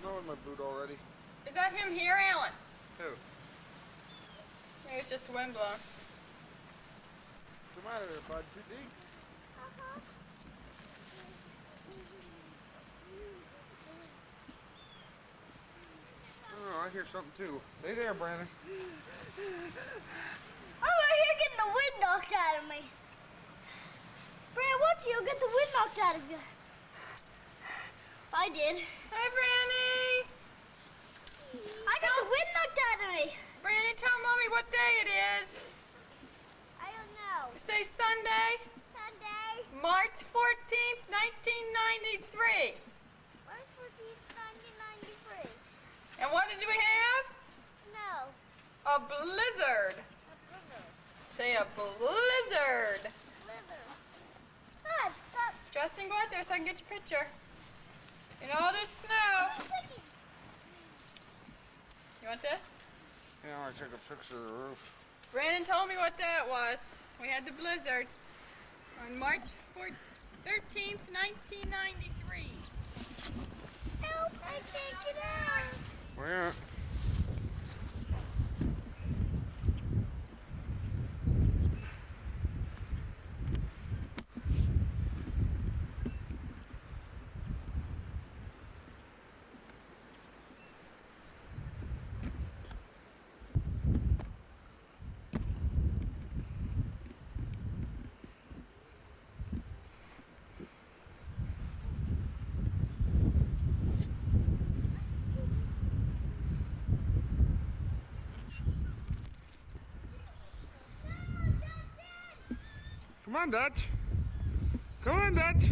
snow in my boot already. Is that him here, Alan? Who? Maybe it's just wind blown. What's the matter there, bud? Too deep? Oh, I hear something too. Stay there, Brandon. I'm right here getting the wind knocked out of me. Brandon, watch you get the wind knocked out of you. I did. Hi, Brandy. I got the wind knocked out of me. Brandy, tell Mommy what day it is. I don't know. You say Sunday, Sunday, March 14th, 1993. March 14th, 1993. And what did we have? Snow. A blizzard. A blizzard. Say a blizzard. Blizzard. Ah, stop. Justin, go out there so I can get your picture. In all this snow. You want this? Yeah, I want to take a picture of the roof. Brandon told me what that was. We had the blizzard on March 13th, 1993. Help, I can't get out. Where? Come on, Dutch. Come on, Dutch.